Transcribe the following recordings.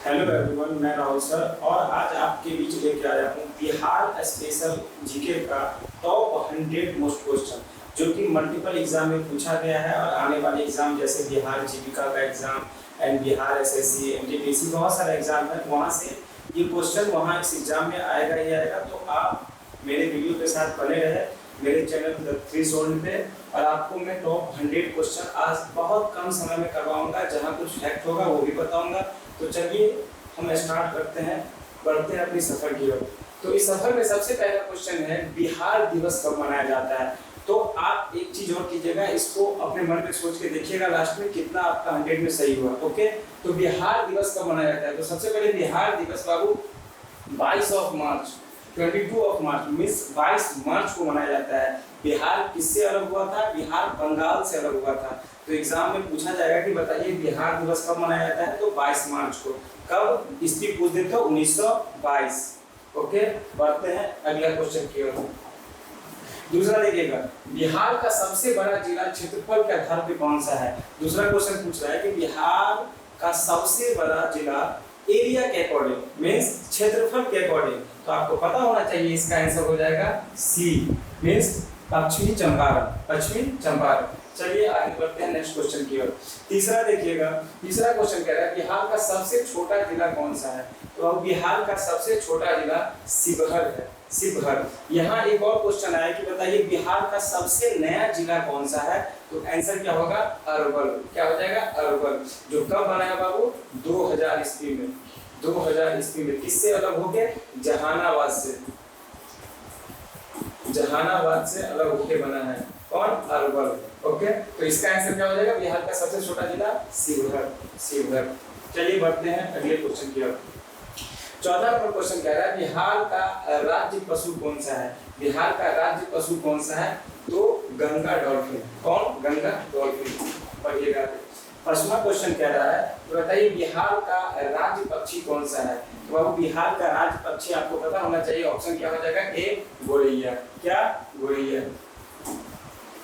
Hello everyone, मैं Rahul sir और आज आपके बीच लेके आया हूँ बिहार स्पेशल जीके का टॉप 100 मोस्ट क्वेश्चन, जो कि मल्टीपल एग्जाम में पूछा गया है। और आने वाले एग्जाम जैसे बिहार जीविका का exam and Bihar SSC NTPC बहुत सारे एग्जाम है, वहाँ से ये क्वेश्चन वहाँ इस एग्जाम में आएगा ही आएगा। तो आप मेरे वीडियो के साथ बने रहे मेरे चैनल द थ्रेशोल्ड पे, और आपको मैं टॉप 100 क्वेश्चन आज बहुत कम समय में करवाऊंगा, जहाँ कुछ फैक्ट होगा वो भी बताऊंगा। तो चलिए हम स्टार्ट करते हैं, बढ़ते हैं अपनी सफर की ओर। तो इस सफर में सबसे पहला क्वेश्चन है, बिहार दिवस कब मनाया जाता है। तो आप एक चीज और कीजिएगा, इसको अपने मन में सोच के देखिएगा लास्ट में कितना आपका 100 में सही हुआ। ओके, तो बिहार दिवस कब मनाया जाता है। तो सबसे पहले बिहार दिवस बाबू 22 मार्च 22 मार्च मीन्स 22 मार्च को मनाया जाता है। बिहार किससे अलग हुआ था? बिहार बंगाल से अलग हुआ था। तो एग्जाम में पूछा जाएगा कि बताइए बिहार दिवस कब मनाया जाता है। तो 22 मार्च को। कब? इसकी पूछ देते हो 1922। ओके, बढ़ते हैं अगला क्वेश्चन की ओर। दूसरा देखिएगा, बिहार का सबसे बड़ा जिला क्षेत्रफल के आधार पर कौन सा है। दूसरा क्वेश्चन पूछ रहा है कि बिहार का सबसे बड़ा जिला एरिया के अकॉर्डिंग मीन्स क्षेत्रफल के अकॉर्डिंग। तो आपको पता होना चाहिए, इसका आंसर हो जाएगा सी मीन्स पश्चिमी चंपारण। पश्चिमी चंपारण। चलिए आगे बढ़ते हैं नेक्स्ट क्वेश्चन की ओर। तीसरा देखिएगा, तीसरा क्वेश्चन कह रहा है बिहार का सबसे छोटा जिला कौन सा है। तो अब बिहार का सबसे छोटा जिला शिवहर है। शिवहर। यहाँ एक और क्वेश्चन आया कि बताइए बिहार का सबसे नया जिला कौन सा है। तो आंसर क्या होगा? अरवल। क्या हो जाएगा? अरवल। जो कब बनाया बाबू? 2000 ईस्वी में। 2000 ईस्वी में। किससे अलग हो गए? जहानाबाद से। जहानाबाद से अलग होके बना है। कौन? अरवल। ओके, तो इसका आंसर क्या हो जाएगा? बिहार का सबसे छोटा जिला शिवहर। शिवहर। चलिए बढ़ते हैं अगले क्वेश्चन की ओर। 14 नंबर क्वेश्चन कह रहा है बिहार का राज्य पशु कौन सा है। बिहार का राज्य पशु कौन सा है। तो गंगा डॉल्फिन। कौन? गंगा डॉल्फिन। पढ़िएगा। 5वां क्वेश्चन कह रहा है तो बताइए बिहार का राज्य पक्षी कौन सा है। तो बाबू बिहार का राज्य पक्षी आपको पता होना चाहिए। ऑप्शन क्या हो जाएगा? ए गोरैया। क्या? गोरैया।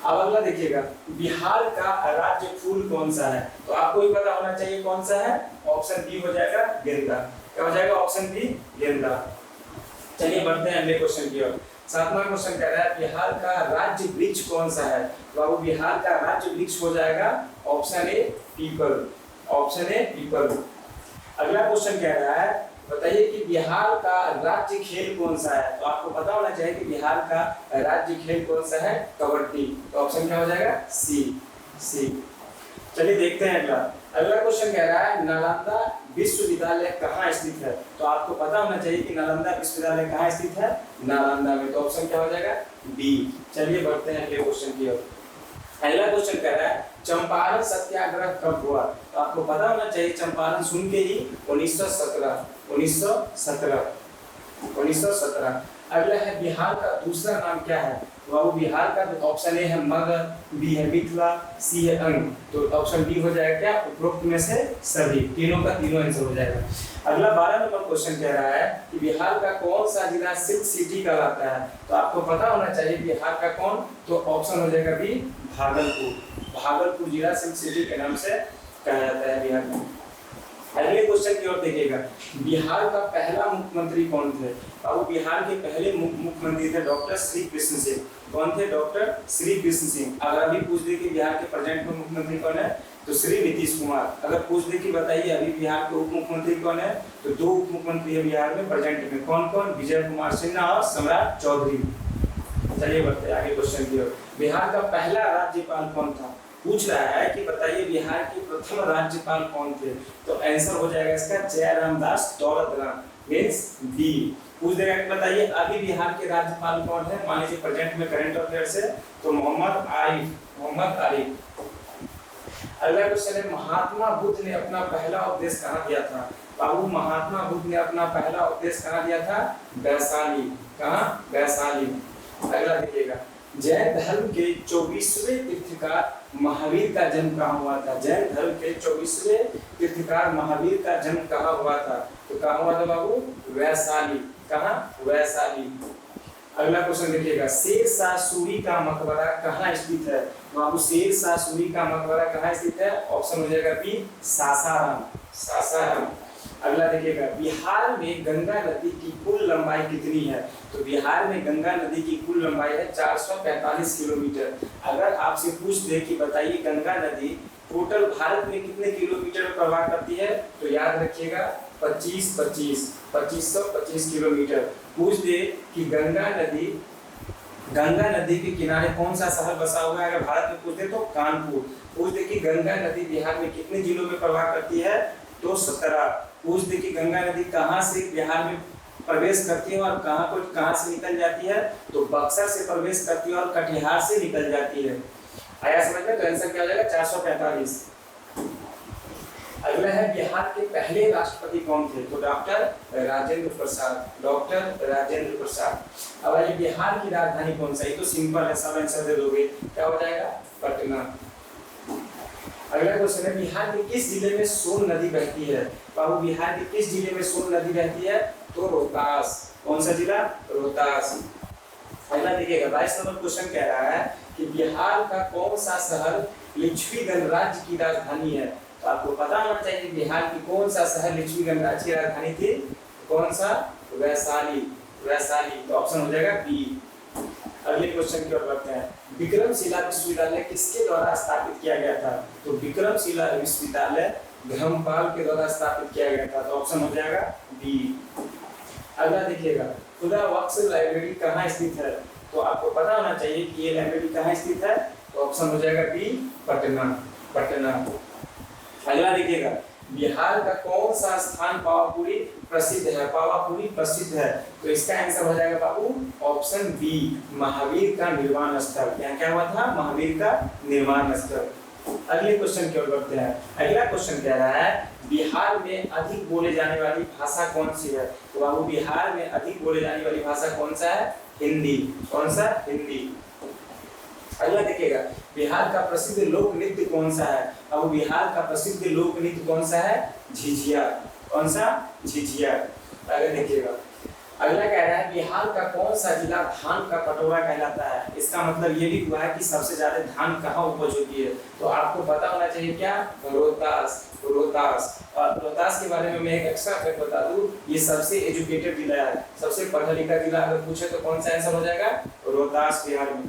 अब अगला देखिएगा, बिहार का राज्य फूल कौन सा है। तो आपको ही पता होना चाहिए कौन सा है। ऑप्शन बी हो जाएगा गेंदा। क्या हो जाएगा? ऑप्शन बी गेंदा। चलिए बढ़ते हैं अगले क्वेश्चन की ओर। 7वां क्वेश्चन कह रहा है बिहार का राज्य वृक्ष कौन सा है। बाबू बिहार का राज्य वृक्ष हो जाएगा option A people. Option A people. अगला क्वेश्चन कह रहा है बताइए कि बिहार का राज्य खेल कौन सा है। तो आपको पता होना चाहिए कि बिहार का राज्य खेल कौन सा है। कबड्डी। तो ऑप्शन क्या हो जाएगा? सी। सी। चलिए देखते हैं अगला। अगला क्वेश्चन कह रहा है नालंदा विश्वविद्यालय कहाँ स्थित है। तो आपको पता होना चाहिए कि नालंदा विश्वविद्यालय कहाँ स्थित है। नालंदा में। तो ऑप्शन क्या हो जाएगा? बी। चलिए बढ़ते हैं अगले क्वेश्चन की ओर। अगला क्वेश्चन कह रहा है चंपारण सत्याग्रह कब हुआ। तो आपको पता होना चाहिए, चंपारण सुन के ही 1917। 1917। अगला है बिहार का दूसरा नाम क्या है। तो बाबू बिहार का ऑप्शन ए है मगध, बी है मिथिला, सी है अंग। तो ऑप्शन बी हो जाएगा क्या? उपरोक्त में से सभी। तीनों का तीनों आंसर हो जाएगा। अगला 12 नंबर क्वेश्चन कह रहा है कि बिहार का कौन सा जिला सिल्क सिटी कहलाता है। तो आपको पता होना चाहिए बिहार का कौन। तो ऑप्शन हो जाएगा बी भागलपुर। भागलपुर जिला सिल्क सिटी के नाम से कहा जाता है बिहार में। अगले क्वेश्चन की ओर देखिएगा, बिहार का पहला मुख्यमंत्री कौन थे। अब बिहार के पहले मुख्यमंत्री थे डॉक्टर श्री कृष्ण सिंह। कौन थे? डॉक्टर श्री कृष्ण सिंह। अगर अभी पूछ दे कि बिहार के प्रेजेंट में मुख्यमंत्री कौन है, तो श्री नीतीश कुमार। अगर पूछ दे कि बताइए अभी बिहार के उप मुख्यमंत्री कौन है, तो 2 उप मुख्यमंत्री है बिहार में प्रेजेंट में। कौन कौन? विजय कुमार सिन्हा और सम्राट चौधरी। चलिए बढ़ते हैं आगे क्वेश्चन की ओर। बिहार का पहला राज्यपाल कौन था। पूछ रहा है कि बताइए बिहार के प्रथम राज्यपाल कौन थे। तो आंसर हो जाएगा इसका जयराम दास दौलतराम मीन्स बी। पूछ देगा कि बताइए अभी बिहार के राज्यपाल कौन है, मान लीजिए प्रेजेंट में करंट अफेयर से, तो मोहम्मद आरिफ। मोहम्मद आरिफ। अगला क्वेश्चन है महात्मा बुद्ध ने अपना पहला उपदेश कहाँ दिया था। बाबू महात्मा बुद्ध ने अपना पहला उपदेश कहाँ दिया था? वैशाली। कहाँ? वैशाली। अगला देखिएगा, जैन धर्म के 24वें तीर्थंकर महावीर का जन्म कहाँ हुआ था। जैन धर्म के 24वें तीर्थंकर महावीर का जन्म कहाँ हुआ था। तो कहाँ हुआ था बाबू? वैशाली। कहाँ? वैशाली। अगला क्वेश्चन देखिएगा, शेर शाह सूरी का मकबरा कहाँ स्थित है। बाबू शेर शाह सूरी का मकबरा कहाँ स्थित है। ऑप्शन हो जाएगा बी सासाराम। सासाराम। अगला देखिएगा, बिहार में गंगा नदी की कुल लंबाई कितनी है? तो बिहार में गंगा नदी की कुल लंबाई है 445 किलोमीटर। अगर आपसे पूछ दे कि बताइए गंगा नदी टोटल भारत में कितने किलोमीटर में प्रवाह करती है, तो याद रखिएगा 2525 किलोमीटर। पूछ दे कि गंगा नदी के किनारे कौन सा शहर बसा हुआ है, अगर भारत में पूछते तो कानपुर। पूछ दे कि गंगा नदी बिहार में कितने जिलों में प्रवाह करती है, तो 17। पूछ दे कि गंगा नदी कहाँ से बिहार में प्रवेश करती है और कहाँ से निकल जाती है, तो बक्सर से प्रवेश करती है और कटिहार से निकल जाती है। आया समझ में? तो आंसर क्या हो जाएगा 445। अगला है, बिहार के पहले राष्ट्रपति कौन थे? तो डॉक्टर राजेंद्र प्रसाद। अब आइए, बिहार की राजधानी कौन सा? ये तो सिंपल है, सब आंसर दे दोगे। क्या हो जाएगा? पटना। अगला क्वेश्चन है, बिहार के किस जिले में सोन नदी बहती है? बाबू बिहार के किस जिले में सोन नदी बहती है? तो रोहतास। कौन सा जिला? रोहतास। अगला देखिएगा, 22 नंबर क्वेश्चन कह रहा है कि बिहार का कौन सा शहर लिच्छवी गणराज्य की राजधानी है? तो आपको पता होना चाहिए बिहार की कौन सा शहर लिच्छवी गणराज्य की राजधानी थी। कौन सा? वैशाली। तो ऑप्शन हो जाएगा बी। अगले क्वेश्चन की ओर बढ़ते हैं, विक्रमशिला विश्वविद्यालय किसके द्वारा स्थापित किया गया था? तो विक्रमशिला विश्वविद्यालय धर्मपाल के द्वारा स्थापित किया गया था, तो ऑप्शन हो जाएगा बी। अगला देखिएगा, खुदा वक्फ लाइब्रेरी कहाँ स्थित है? तो आपको पता होना चाहिए कि ये लाइब्रेरी कहाँ स्थित है, तो ऑप्शन हो जाएगा बी, पटना। अगला देखिएगा, बिहार का कौन सा स्थान पावापुरी प्रसिद्ध है? तो इसका आंसर हो जाएगा बाबू ऑप्शन बी, महावीर का निर्वाण स्थल। क्या हुआ था? महावीर का निर्वाण स्थल। अगले क्वेश्चन की ओर बढ़ते हैं। अगला क्वेश्चन कह रहा है, बिहार में अधिक बोले जाने वाली भाषा कौन सी है? तो बाबू बिहार में अधिक बोले जाने वाली भाषा कौन सा है? हिंदी। कौन सा? हिंदी। अगला देखिएगा, बिहार का प्रसिद्ध लोक नृत्य कौन सा है? अब बिहार का प्रसिद्ध लोक नृत्य कौन सा है? झिझिया। कौन सा? झिझिया। अगला देखिएगा, अगला कह रहा है, बिहार का कौन सा जिला धान का कटोरा कहलाता है? इसका मतलब ये भी हुआ है कि सबसे ज्यादा धान कहाँ उपज होती है, तो आपको पता होना चाहिए क्या? रोहतास। और रोहतास के बारे में मैं एक एक्स्ट्रा फैक्ट बता दूं, ये सबसे एजुकेटेड जिला है, सबसे पढ़ा लिखा जिला अगर पूछे तो कौन सा आंसर हो जाएगा? रोहतास बिहार में।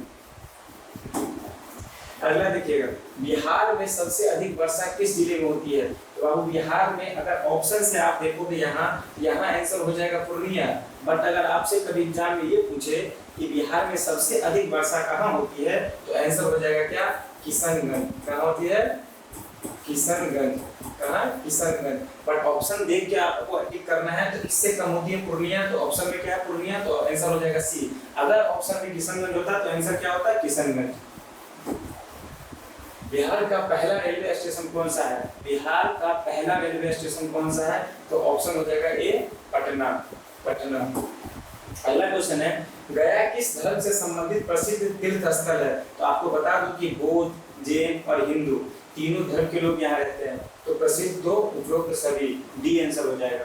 अगला देखिएगा, बिहार में सबसे अधिक वर्षा किस जिले में होती है? तो बाबू बिहार में अगर ऑप्शन से आप देखोगे यहाँ आंसर हो जाएगा पूर्णिया। बट अगर आपसे कभी एग्जाम में ये पूछे कि बिहार में सबसे अधिक वर्षा कहाँ होती है, तो आंसर हो जाएगा क्या? किशनगंज। कहाँ होती है? किशनगंज। कहाँ? किशनगंज। बट ऑप्शन देख के आपको टिक करना है, तो इससे कम होती है पूर्णिया, तो ऑप्शन में क्या है? पूर्णिया, तो आंसर हो जाएगा सी। अगर ऑप्शन में किशनगंज होता तो आंसर क्या होता? किशनगंज। बिहार का पहला रेलवे स्टेशन कौन सा है? बिहार का पहला रेलवे स्टेशन कौन सा है? तो ऑप्शन हो जाएगा ए, पटना। अगला क्वेश्चन है, गया किस धर्म से संबंधित प्रसिद्ध तीर्थ स्थल है? तो आपको बता दूं कि बौद्ध, जैन और हिंदू तीनों धर्म के लोग यहाँ रहते हैं, तो प्रसिद्ध दो, उपरोक्त सभी। डी आंसर हो जाएगा।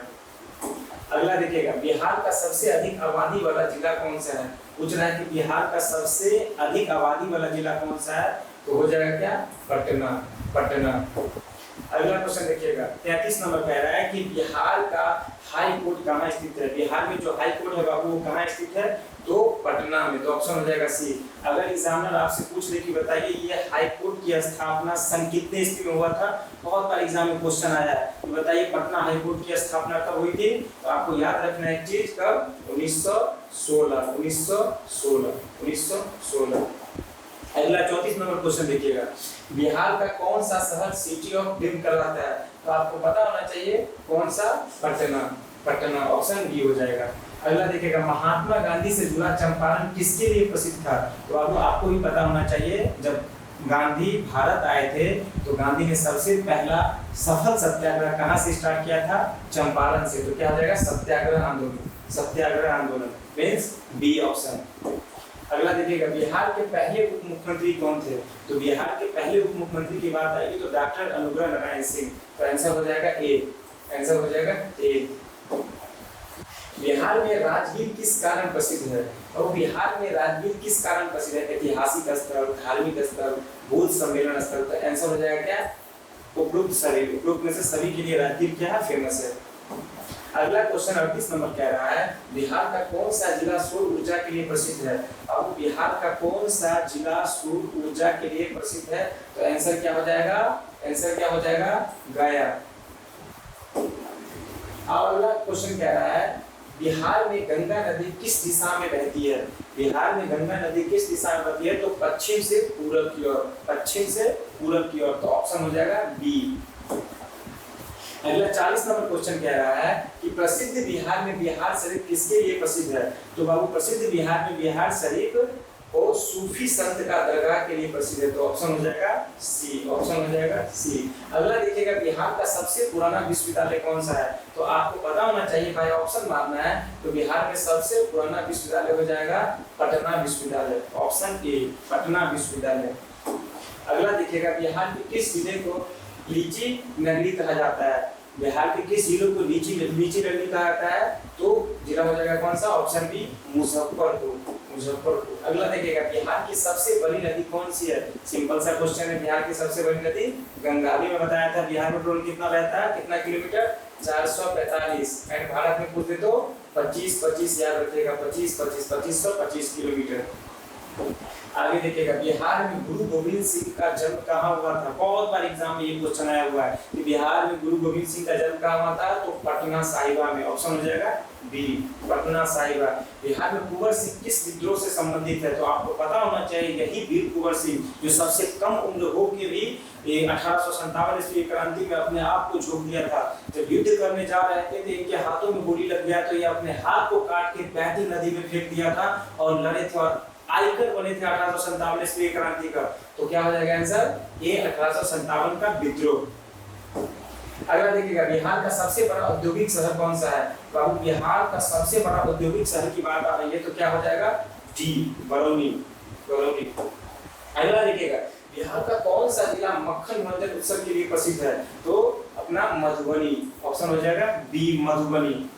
अगला देखिएगा, बिहार का सबसे अधिक आबादी वाला जिला कौन सा है? पूछ रहा है कि बिहार का सबसे अधिक आबादी वाला जिला कौन सा है, तो हो जाएगा क्या? पटना। अगला क्वेश्चन देखिएगा, 33 नंबर कह रहा है कि बिहार का हाई कोर्ट कहाँ स्थित है? बिहार में जो हाई कोर्ट है बाबू वो कहाँ स्थित है? तो पटना में, तो ऑप्शन हो जाएगा सी। अगर एग्जामिनर आपसे पूछ ले कि बताइए ये हाई कोर्ट की स्थापना सन कितने ईस्वी में हुआ था, बहुत बार एग्जाम में क्वेश्चन आया है कि बताइए पटना हाई कोर्ट की स्थापना कब हुई थी, तो आपको याद रखना है चीज, कब? 1916। अगला 34 नंबर क्वेश्चन देखिएगा, बिहार का कौन सा शहर सिटी ऑफ ड्रीम कहलाता है? तो आपको पता होना चाहिए कौन सा? पटना। ऑप्शन बी हो जाएगा। अगला देखिएगा, महात्मा गांधी से जुड़ा चंपारण किसके लिए प्रसिद्ध था? तो आपको भी पता होना चाहिए, जब गांधी भारत आए थे तो गांधी ने सबसे पहला सफल सत्याग्रह कहाँ से स्टार्ट किया था? चंपारण से। तो क्या हो जाएगा? सत्याग्रह आंदोलन मींस बी ऑप्शन। अगला देखिएगा, बिहार के पहले उप मुख्यमंत्री कौन थे? तो बिहार के पहले उप मुख्यमंत्री की बात आएगी तो डॉक्टर अनुग्रह नारायण सिंह, तो आंसर हो जाएगा ए। बिहार में राजगीर किस कारण प्रसिद्ध है? और बिहार में राजगीर किस कारण प्रसिद्ध है? ऐतिहासिक स्थल, धार्मिक स्थल, बौद्ध सम्मेलन स्थल, तो आंसर हो जाएगा क्या? उपरोक्त में से सभी के लिए राजगीर क्या है? फेमस है। अगला क्वेश्चन 38 नंबर कह रहा है बिहार का कौन सा जिला सौर ऊर्जा के लिए प्रसिद्ध है। अब बिहार का कौन सा जिला सौर ऊर्जा के लिए प्रसिद्ध है, तो आंसर क्या हो जाएगा, आंसर क्या हो जाएगा, गया। अब अगला क्वेश्चन कह रहा है बिहार में गंगा नदी किस दिशा में बहती है। बिहार में गंगा नदी किस दिशा में बहती है, तो पश्चिम से पूरब की ओर, पश्चिम से पूरब की ओर, तो ऑप्शन हो जाएगा बी। अगला 40 नंबर क्वेश्चन कह रहा है कि प्रसिद्ध बिहार में बिहार शरीफ किसके लिए प्रसिद्ध है। तो बाबू प्रसिद्ध बिहार में बिहार शरीफ और सूफी संत का दरगाह के लिए प्रसिद्ध है, तो ऑप्शन हो जाएगा सी, ऑप्शन हो जाएगा सी। अगला देखिएगा बिहार का सबसे पुराना विश्वविद्यालय कौन सा है, तो आपको पता होना चाहिए भाई, ऑप्शन मारना है। तो बिहार में सबसे पुराना विश्वविद्यालय हो जाएगा पटना विश्वविद्यालय, ऑप्शन ए पटना विश्वविद्यालय। अगला देखिएगा बिहार के किस जिले को लीची नगरी कहा जाता है। बिहार के किस जिले को लीची नगरी कहा जाता है, तो जिला हो जाएगा कौन सा, ऑप्शन बी मुजफ्फरपुर, मुजफ्फरपुर। अगला देखिएगा बिहार की सबसे बड़ी नदी कौन सी है। सिंपल सा क्वेश्चन है, बिहार की सबसे बड़ी नदी गंगा। अभी मैं बताया था बिहार में टोटल कितना बहता है, कितना किलोमीटर, 445। एंड भारत में पूछे तो 25 याद रखिएगा, 25 किलोमीटर। आगे देखिएगा बिहार में गुरु गोविंद सिंह का जन्म कहाँ हुआ था। बहुत बार एग्जाम में ये क्वेश्चन आया हुआ है कि बिहार में गुरु गोविंद सिंह का जन्म कहाँ हुआ था, तो पटना साहिबा में, ऑप्शन हो जाएगा बी पटना साहिबा। बिहार में कुंवर सिंह किस विद्रोह से संबंधित है, तो आपको पता होना चाहिए यही वीर कुंवर सिंह जो सबसे कम उम्र हो के भी 1857 ईस्वी क्रांति में अपने आप को झोंक दिया था। जब युद्ध करने जा रहे थे तो इनके हाथों में गोली लग गया, तो ये अपने हाथ को काट के बैती नदी में फेंक दिया था और लड़े थे और आइकन बने थे 1857 ईस्वी क्रांति का। तो क्या हो जाएगा आंसर, ये 1857 का विद्रोह। अगला देखिएगा बिहार का सबसे बड़ा औद्योगिक शहर कौन सा है। बाबू बिहार का सबसे बड़ा औद्योगिक शहर की बात आ रही है, तो क्या हो जाएगा, डी बरौनी, बरौनी। अगला देखिएगा बिहार का कौन सा जिला मक्खन मंजन उत्सव के लिए प्रसिद्ध है, तो अपना मधुबनी, ऑप्शन हो जाएगा बी मधुबनी,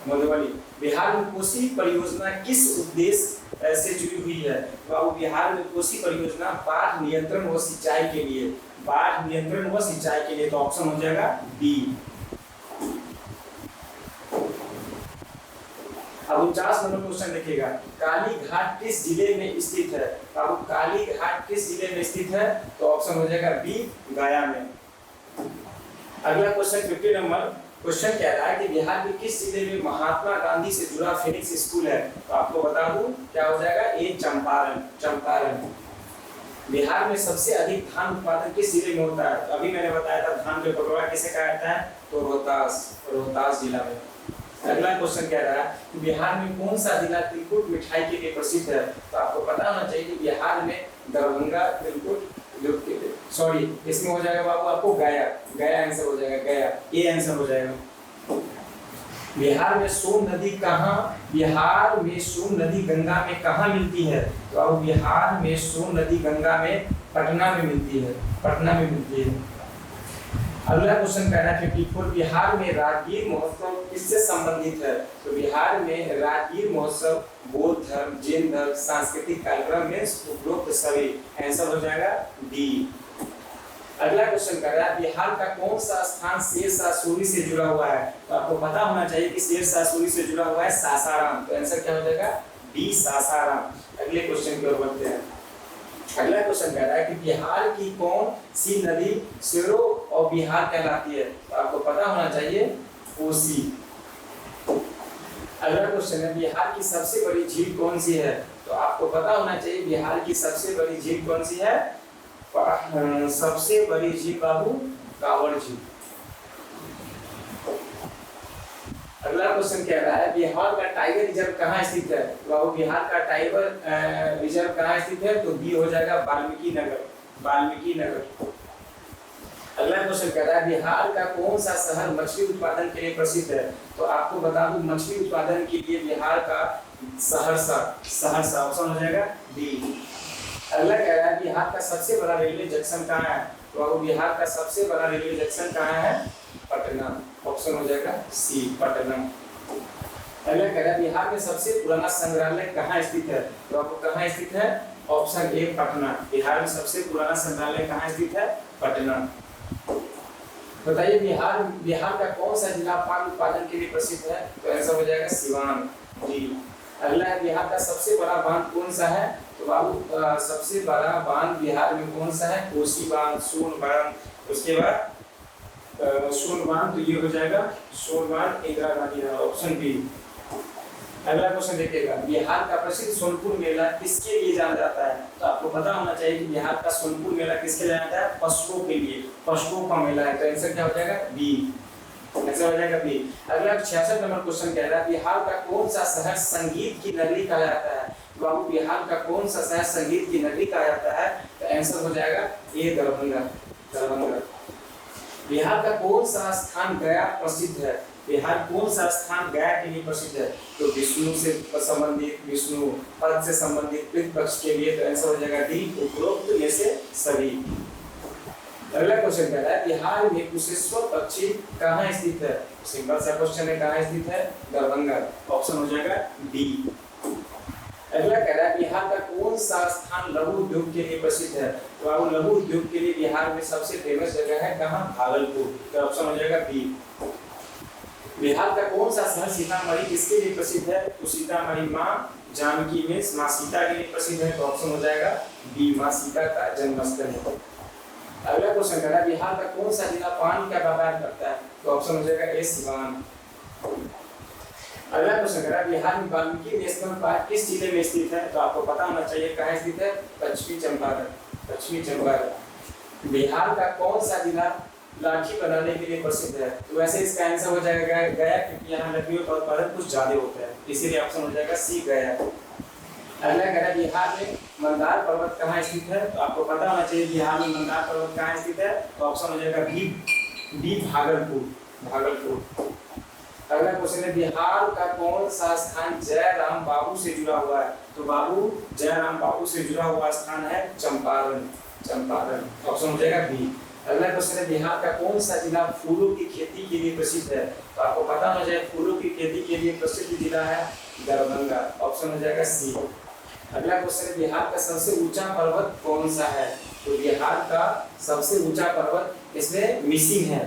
मधुबनी। बिहार में कोसी परियोजना किस उद्देश्य से जुड़ी हुई है। बाबू बिहार में कोसी परियोजना बाढ़ नियंत्रण व सिंचाई के लिए, बाढ़ नियंत्रण व सिंचाई के लिए, तो ऑप्शन हो जाएगा बी। अब 49 नंबर क्वेश्चन देखिएगा काली घाट किस जिले में स्थित है। बाबू काली घाट किस जिले में स्थित है, तो ऑप्शन हो जाएगा बी गया में। अगला क्वेश्चन 50 नंबर क्वेश्चन कह रहा है कि बिहार के किस जिले में महात्मा गांधी से जुड़ा फिनिक्स स्कूल है, तो आपको बता दूं क्या हो जाएगा, ए चंपारण, चंपारण। बिहार में सबसे अधिक धान उत्पादन किस जिले में होता है, तो अभी मैंने बताया था धान के कटोरा किसे कहा जाता है, तो रोहतास, रोहतास जिला में। अगला क्वेश्चन कह रहा है कि बिहार में कौन सा जिला तिलकुट मिठाई के लिए प्रसिद्ध है, तो आपको पता होना चाहिए कि बिहार में दरभंगा तिलकुट, सॉरी इसमें हो जाएगा बाबू आपको गया, गया आंसर हो जाएगा, गया ये आंसर हो जाएगा। बिहार में सोन नदी कहाँ, बिहार में सोन नदी गंगा में कहाँ मिलती है, तो अब बिहार में सोन नदी गंगा में पटना में मिलती है, पटना में मिलती है। अगला क्वेश्चन कह रहा है 54 बिहार में राजगीर महोत्सव किससे संबंधित है, तो बिहार में राजगीर महोत्सव बौद्ध धर्म, जैन धर्म, सांस्कृतिक कार्यक्रम में उपरोक्त सभी, आंसर हो जाएगा डी। अगला क्वेश्चन कर रहा है बिहार का कौन सा स्थान शेरशाह सूरी से जुड़ा हुआ है, तो आपको पता होना चाहिए कि शेरशाह सूरी से जुड़ा हुआ है सासाराम, तो आंसर क्या हो जाएगा डी सासाराम। अगले क्वेश्चन की ओर बढ़ते हैं। अगला क्वेश्चन कह रहा है कि बिहार की कौन सी नदी शेरो और बिहार कहलाती है, तो आपको पता होना चाहिए कोसी। अगला क्वेश्चन है बिहार की सबसे बड़ी झील कौन सी है, तो आपको पता होना चाहिए बिहार की सबसे बड़ी झील कौन सी है, सबसे बड़ी झील बाबू कांवड़ झील। अगला क्वेश्चन कह रहा है बिहार का टाइगर रिजर्व कहाँ स्थित है, तो बाबू बिहार का टाइगर रिजर्व कहाँ स्थित है, तो बी हो जाएगा वाल्मीकि नगर, वाल्मीकि नगर। अगला क्वेश्चन कह रहा है बिहार का कौन सा शहर मछली उत्पादन के लिए प्रसिद्ध है, तो आपको बता दूं मछली उत्पादन के लिए बिहार का सहरसा, सहरसा ऑप्शन हो जाएगा बी। अगला कह रहा है बिहार का सबसे बड़ा रेलवे जंक्शन कहाँ है, तो बिहार का सबसे बड़ा रेलवे जंक्शन कहाँ है, पटना, ऑप्शन हो जाएगा सी पटना। अगला कह रहा है बिहार में सबसे पुराना संग्रहालय कहाँ स्थित है, तो आपको कहाँ स्थित है, ऑप्शन ए पटना। बिहार में सबसे पुराना संग्रहालय कहाँ स्थित है, पटना। बताइए बिहार बिहार का कौन सा जिला पान उत्पादन के लिए प्रसिद्ध है? तो आंसर हो जाएगा सिवान। जी। अगला है बिहार का सबसे बड़ा बांध कौन सा है? तो बाबू सबसे बड़ा बांध बिहार में कौन सा है? कोसी बांध, सोन बांध, उसके बाद सोन बांध, तो ये हो जाएगा सोन बांध इंदिरा गांधी है, ऑप्शन बी। अगला क्वेश्चन देखिएगा, बिहार का प्रसिद्ध सोनपुर मेला किसके लिए जाना जाता है? तो आपको पता होना चाहिए कि बिहार का सोनपुर मेला किसके लिए जाना जाता है? पशुओं के लिए, पशुओं का मेला है। तो आंसर क्या हो जाएगा? बी। आंसर हो जाएगा बी। अगला 66 नंबर क्वेश्चन कह रहा है बिहार का कौन सा शहर संगीत की नगरी कहा जाता है? बाबू बिहार का कौन सा शहर संगीत की नगरी कहा जाता है? तो आंसर हो जाएगा ए, दरभंगा। दरभंगा। बिहार का कौन सा स्थान गया प्रसिद्ध है? बिहार कौन सा स्थान गया के लिए प्रसिद्ध है? तो विष्णु से संबंधित, विष्णु पद से संबंधित पितृपक्ष के लिए। तो आंसर हो जाएगा डी, उपरोक्त में से सभी। अगला क्वेश्चन कह रहा है बिहार में कुशेश्वर पक्षी कहाँ स्थित है? सिंपल सा क्वेश्चन है, कहाँ स्थित है? दरभंगा। ऑप्शन हो जाएगा डी। अगला कह रहा है बिहार का कौन सा स्थान लघु उद्योग के लिए प्रसिद्ध है? तो आप लघु उद्योग के लिए बिहार में सबसे फेमस जगह है कहाँ? भागलपुर। तो ऑप्शन हो जाएगा बी। बिहार का कौन सा शहर सीतामढ़ी किसके लिए प्रसिद्ध है? तो सीतामढ़ी माँ जानकी में माँ सीता के लिए प्रसिद्ध है। तो ऑप्शन हो जाएगा बी, माँ सीता का जन्मस्थल है। अगला क्वेश्चन कह रहा है बिहार का कौन सा जिला पान का व्यापार करता है? तो ऑप्शन हो जाएगा ए, सिवान। अगला क्वेश्चन कह रहा है बिहार में वाल्मीकि नेशनल पार्क किस जिले में स्थित है? तो आपको पता होना चाहिए कहाँ स्थित है? पश्चिमी चंपारण। पश्चिमी चंपारण। बिहार का कौन सा जिला लाठी बनाने के लिए प्रसिद्ध है? तो वैसे इसका आंसर हो जाएगा गया, क्योंकि यहाँ लकड़ियों का उत्पादन कुछ ज्यादा होता है, इसीलिए ऑप्शन हो जाएगा सी, गया। अगला कह रहा है बिहार में मंदार पर्वत कहाँ स्थित है? तो आपको पता होना चाहिए बिहार में मंदार पर्वत कहाँ स्थित है? तो ऑप्शन हो जाएगा बी, डी, भागलपुर। भागलपुर। अगला क्वेश्चन है बिहार का कौन सा स्थान जयराम बाबू से जुड़ा हुआ है? तो बाबू जयराम बाबू से जुड़ा हुआ स्थान है चंपारण। चंपारण। ऑप्शन हो जाएगा बी। अगला क्वेश्चन है बिहार का कौन सा जिला फूलों की खेती के लिए प्रसिद्ध है? तो आपको पता होना चाहिए फूलों की खेती के लिए प्रसिद्ध जिला है दरभंगा। ऑप्शन हो जाएगा सी। अगला क्वेश्चन है बिहार का सबसे ऊंचा पर्वत कौन सा है? तो बिहार का सबसे ऊंचा पर्वत इसमें मिसिंग है,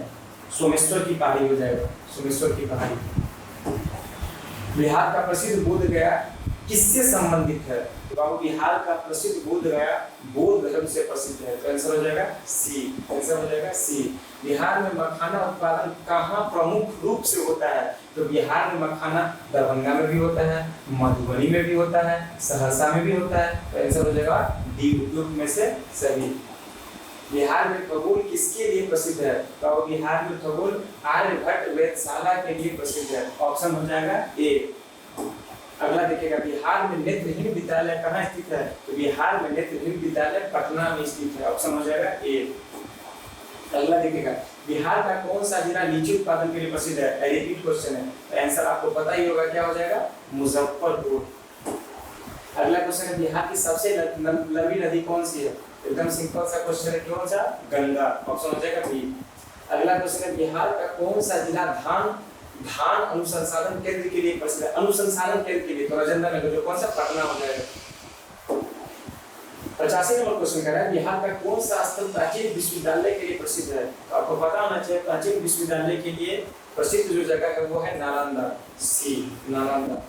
सोमेश्वर की पहाड़ी हो जाएगा, सोमेश्वर की पहाड़ी। बिहार का प्रसिद्ध बोध गया किससे संबंधित है? तो बाबू बिहार का प्रसिद्ध बोध गया बौद्ध धर्म से प्रसिद्ध है। तो आंसर हो जाएगा सी। आंसर हो जाएगा सी। बिहार में मखाना उत्पादन कहाँ प्रमुख रूप से होता है? तो बिहार में मखाना दरभंगा में भी होता है, मधुबनी में भी होता है, सहरसा में भी होता है। तो आंसर हो जाएगा डी, उद्योग में से सभी। बिहार में खगोल किसके लिए प्रसिद्ध है? तो बिहार में खगोल आर्यभट्ट वेधशाला के लिए प्रसिद्ध है। ऑप्शन हो जाएगा ए। अगला देखिएगा बिहार में नेत्रहीन विद्यालय कहाँ स्थित है? तो बिहार में नेत्रहीन विद्यालय पटना में स्थित है। ऑप्शन हो जाएगा ए। अगला देखिएगा बिहार का कौन सा जिला लीची उत्पादन के लिए प्रसिद्ध है? रिपीट क्वेश्चन है, तो आंसर आपको पता ही होगा, क्या हो जाएगा? मुजफ्फरपुर। अगला क्वेश्चन है बिहार की सबसे लंबी नदी कौन सी है? एकदम सिंपल सा क्वेश्चन है, कौन सा? गंगा। ऑप्शन हो जाएगा बी। अगला क्वेश्चन है बिहार का कौन सा जिला धान अनुसंधान केंद्र के लिए प्रसिद्ध है? अनुसंधान केंद्र के लिए तो राजेंद्र नगर, जो कौन सा? पटना हो जाएगा। 85 नंबर क्वेश्चन कह रहा है बिहार का कौन सा स्थल प्राचीन विश्वविद्यालय के लिए प्रसिद्ध है? तो आपको पता होना चाहिए प्राचीन विश्वविद्यालय के लिए प्रसिद्ध जो जगह है वो है नालंदा। सी, नालंदा।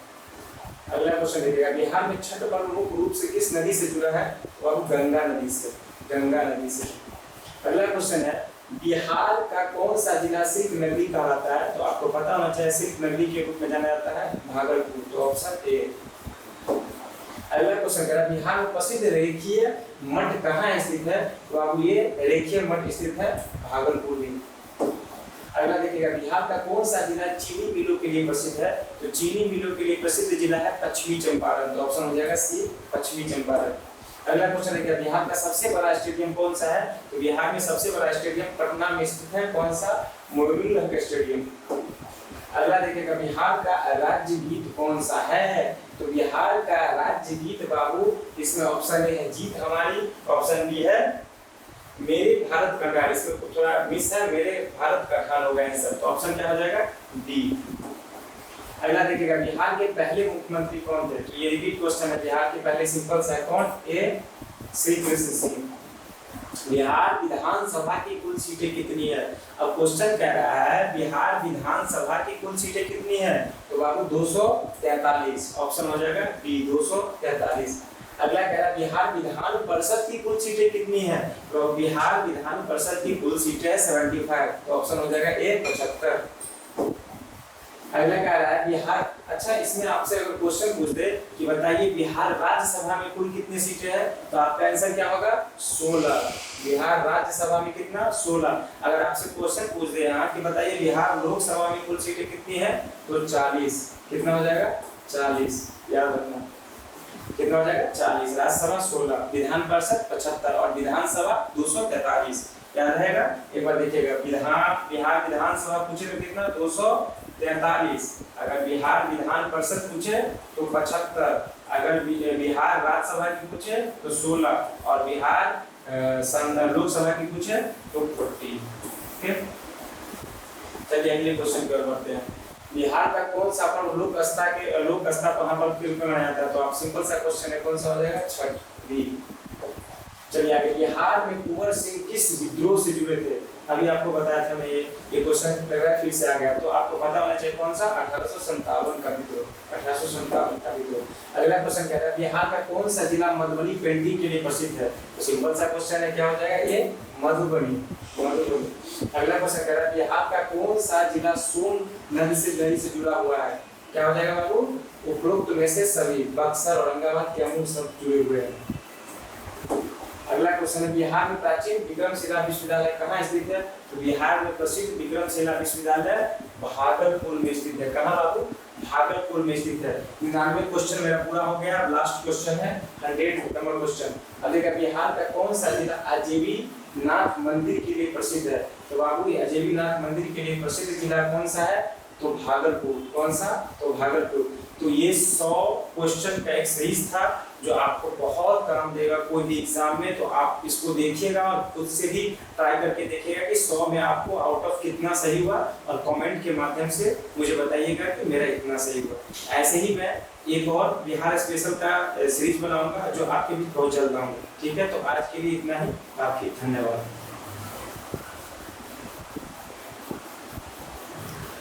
अगला क्वेश्चन देखिएगा बिहार में छठ पर्व मुख्य रूप से किस नदी से जुड़ा है? तो अब गंगा नदी से। गंगा नदी से। अगला क्वेश्चन है बिहार का कौन सा जिला सिल्क नगरी कहलाता है? तो आपको पता होना चाहिए सिल्क नगरी के रूप में जाना जाता है भागलपुर। तो ऑप्शन ए। अगला क्वेश्चन कह रहा है बिहार में प्रसिद्ध रेखीय मठ कहाँ स्थित है? तो अब ये रेखीय मठ स्थित है भागलपुर में। अगला देखिएगा बिहार का कौन सा जिला चीनी मिलों के लिए प्रसिद्ध है? तो चीनी मिलों के लिए प्रसिद्ध जिला है पश्चिमी चंपारण। तो ऑप्शन हो जाएगा सी, पश्चिमी चंपारण। अगला क्वेश्चन देखिए बिहार का सबसे बड़ा स्टेडियम कौन सा है? तो बिहार में सबसे बड़ा स्टेडियम पटना में स्थित है, कौन सा? मोइनुलहक स्टेडियम। अगला देखिएगा बिहार का राज्य गीत कौन सा है? तो बिहार का राज्य गीत बाबू इसमें ऑप्शन ए है जीत हमारी, ऑप्शन बी है मेरे भारत का गान, इसमें थोड़ा मिस है, मेरे भारत का खान होगा आंसर। तो ऑप्शन क्या हो जाएगा? डी। अगला देखिएगा बिहार के पहले मुख्यमंत्री कौन थे? तो ये रिपीट क्वेश्चन है, बिहार के पहले सिंपल सा है, कौन? ए, श्री कृष्ण सिंह। बिहार विधानसभा की कुल सीटें कितनी है। अब क्वेश्चन कह रहा है बिहार विधानसभा की कुल सीटें कितनी है, तो बाबू 243, ऑप्शन हो जाएगा बी 243। अगला कह रहा है बिहार विधान परिषद की कुल सीटें कितनी है, तो बिहार विधान परिषद की कुल सीटें है 75, तो ऑप्शन हो जाएगा ए 75। अगला कह रहा है बिहार, अच्छा इसमें आपसे अगर क्वेश्चन पूछ दे कि बताइए बिहार राज्यसभा में कुल कितनी सीटें हैं, तो आपका आंसर क्या होगा 16। बिहार राज्यसभा में कितना 16। अगर आपसे क्वेश्चन पूछ दे यहाँ कि बताइए बिहार लोकसभा में कुल सीटें कितनी है, तो 40। कितना हो जाएगा 40, याद रखना कितना हो जाएगा 40। राज्यसभा 16, विधान परिषद 75 और विधानसभा 243, याद रहेगा। एक बार देखिएगा बिहार विधानसभा पूछे तो कितना 243, अगर बिहार विधान परिषद पूछे तो 75, अगर बिहार राज्यसभा की पूछे तो 16 और बिहार लोकसभा की पूछे तो 40। ठीक, चलिए अगले क्वेश्चन की ओर बढ़ते हैं। बिहार का कौन सा अपन लोक अस्ता कहाँ पर प्रयोग में आता है, तो आप सिंपल सा क्वेश्चन है, कौन सा हो जाएगा छठ बी। चलिए आगे, बिहार में कुंवर सिंह किस विद्रोह से जुड़े थे। अभी आपको बताया था मैं ये क्वेश्चन लग रहा है फिर से आ गया, तो आपको पता होना चाहिए कौन सा 1857 का विद्रोह, 1857 का विद्रोह। अगला क्वेश्चन कह रहा है बिहार का कौन सा जिला मधुबनी पेंटिंग के लिए प्रसिद्ध है, तो सिंपल सा क्वेश्चन है, क्या हो जाएगा ये मधुबनी। अगला क्वेश्चन कह रहा है बिहार का कौन सा जिला सोन नदी से जुड़ा हुआ है, क्या हो जाएगा बाबू उपरोक्त में से सभी, बक्सर, औरंगाबाद, कैमूर सब जुड़े हुए हैं। अगला क्वेश्चन है बिहार में प्राचीन विक्रमशिला विश्वविद्यालय कहाँ स्थित है, तो बिहार में प्रसिद्ध विक्रमशिला विश्वविद्यालय भागलपुर में स्थित है। कहाँ बाबू भागलपुर में स्थित है। 99 क्वेश्चन मेरा पूरा हो गया, लास्ट क्वेश्चन है 100 नंबर क्वेश्चन। अब देखिए बिहार का कौन सा जिला अजयबी नाथ मंदिर के लिए प्रसिद्ध है, तो बाबू ये अजयबी नाथ मंदिर के लिए प्रसिद्ध जिला कौन सा है, तो भागलपुर। कौन सा, तो भागलपुर। तो ये 100 क्वेश्चन का एक सीरीज था जो आपको बहुत काम देगा कोई भी एग्जाम में, तो आप इसको देखिएगा और खुद से भी ट्राई करके देखिएगा कि 100 में आपको आउट ऑफ कितना सही हुआ, और कमेंट के माध्यम से मुझे बताइएगा कि मेरा इतना सही हुआ। ऐसे ही मैं एक और बिहार स्पेशल का सीरीज बनाऊंगा जो आपके बीच बहुत जल्द लाऊंगा। ठीक है, तो आज के लिए इतना ही, काफी धन्यवाद।